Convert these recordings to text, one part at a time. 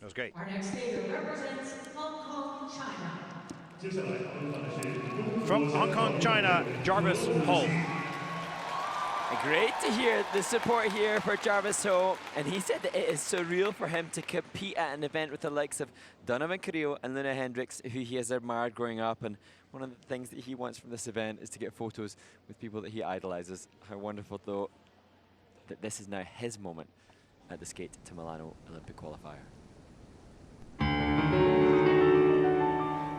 It was great. Our next skater represents Hong Kong, China. From Hong Kong, China, Jarvis Ho. Great to hear the support here for Jarvis Ho, and he said that it is surreal for him to compete at an event with the likes of Donovan Carrillo and Luna Hendricks, who he has admired growing up, and one of the things that he wants from this event is to get photos with people that he idolizes. How wonderful, though, that this is now his moment at the Skate to Milano Olympic qualifier.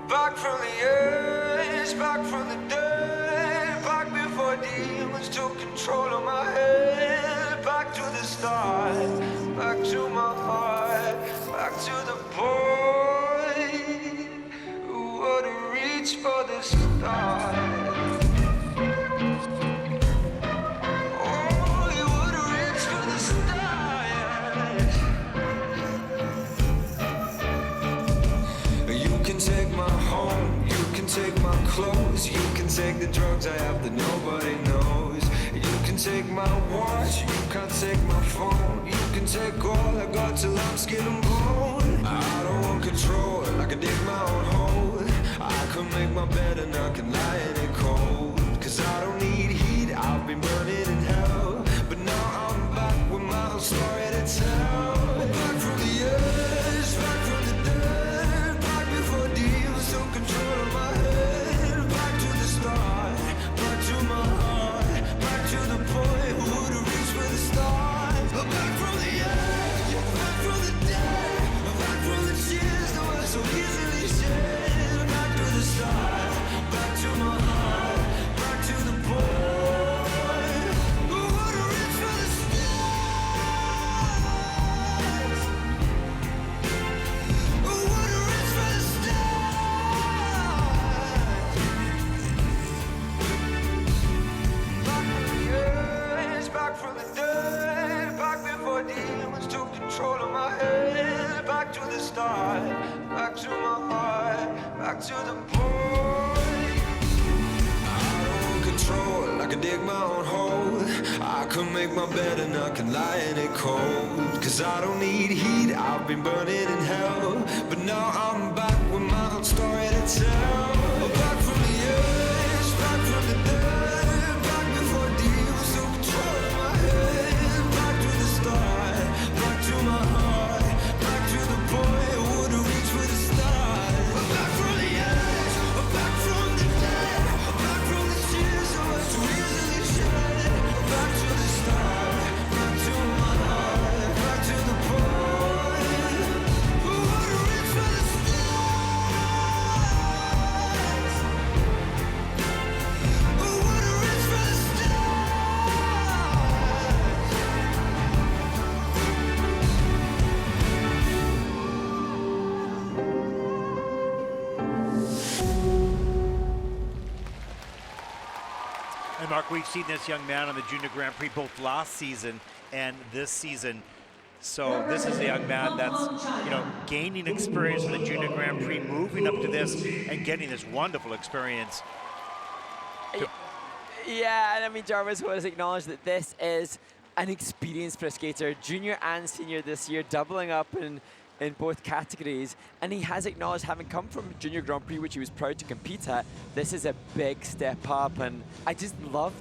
Back from the edge, back from the dead, back before demons took control of my head, back to the start, back to my heart, back to the boy who would reach for the stars. Oh, you would reach for the stars. You can take my home, you can take my clothes, you can take the drugs I have that nobody knows. You can take my watch, you can't take my phone. You can take all I got till I'm skin and bone. I don't want control, I can dig my own hole. I can make my bed and I can lie in it cold. Cause I don't need heat, I've been burning in hell. But now I'm back with my own story to tell. Back from the edge, back from the dead, back before demons took control of my head. Back to the start, back to my heart, back to the boy who would reach for the stars. Back from the edge, back from the dead, back from the tears that were so easily shed. Back to the start, back to my heart, back to the boy who would reach for the stars. Who would reach for the stars. Back from the edge, back from the dead, back before demons took control of my head. Back to the start, back to my heart, back to the boy. I don't want control, I can dig my own hole. I can make my bed and I can lie in it cold. Cause I don't need heat, I've been burning in hell. But now I'm back with my own story to tell. Back from the edge, back from the dead, back before demons took control of my head. Back to the start, back to my heart, back to the boy who would reach for the stars. Back from the edge, back from the dead, back from the tears that were too easily shed. Back to the start, back to my heart, back to the boy who would reach for the stars. Who would reach for the And Mark, we've seen this young man on the Junior Grand Prix both last season and this season. So this is a young man that's, you know, gaining experience in the Junior Grand Prix, moving up to this and getting this wonderful experience. Yeah, and I mean, Jarvis has acknowledged that this is an experience for a skater, junior and senior this year, doubling up in both categories. And he has acknowledged, having come from Junior Grand Prix, which he was proud to compete at, this is a big step up. And I just love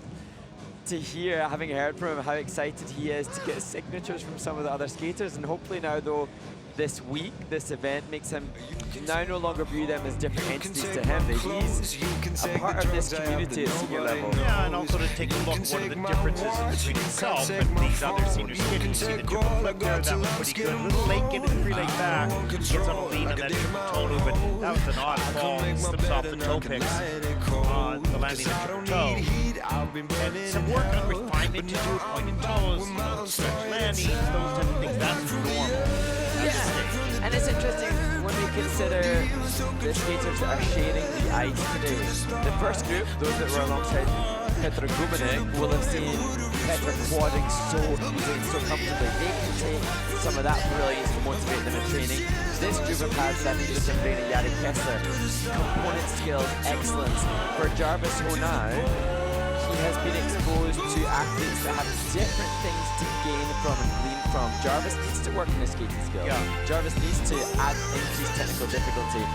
to hear, having heard from him, how excited he is to get signatures from some of the other skaters. And hopefully now, though, this week, this event makes him now no longer view them as different entities to him, that he's a part of this community at senior level. Yeah, and also to take a look at one of the differences between himself and these other senior skaters. You see the triple flip there, that was pretty good. A little late getting the free leg back. Gets on a lean on that triple toe, but that was an odd fall. Slips off the toe picks on the landing of triple toe. And some work on refinement to do, pointed toes, stretch landings, those type of things. That's normal. Yeah, and it's interesting when we consider the skaters that are sharing the ice today. The first group, those that were alongside Petra Gumenek, will have seen Petra quadding so easily and so comfortably. They can take some of that brilliance to motivate them in training. This group have had Stephanie Joseph Brain and Yari Kessler. Component skills, excellence. For Jarvis Ho now, he has been exposed to athletes that have different things to gain from and glean from. Jarvis needs to work on his skating skills. Yeah. Jarvis needs to add increased technical difficulty.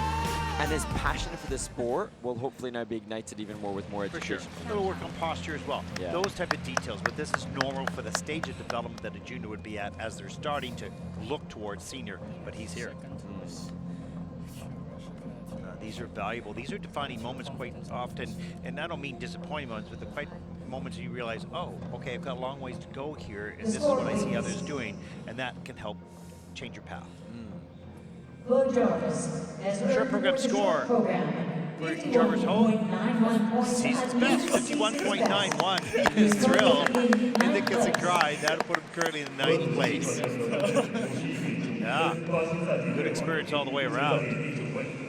And his passion for the sport will hopefully now be ignited even more with more For sure. education. A little work on posture as well. Yeah. Those type of details, but this is normal for the stage of development that a junior would be at as they're starting to look towards senior, but he's here. These are valuable. These are defining moments quite often, and I don't mean disappointing moments, but the quite moments you realize, oh, okay, I've got a long ways to go here, and this is what I see others doing, and that can help change your path. For Jarvis, as Short program score for Jarvis Ho. Season's best, 51.91. He is thrilled. Indicates a cry. That'll put him currently in 9th place. Yeah, good experience all the way around.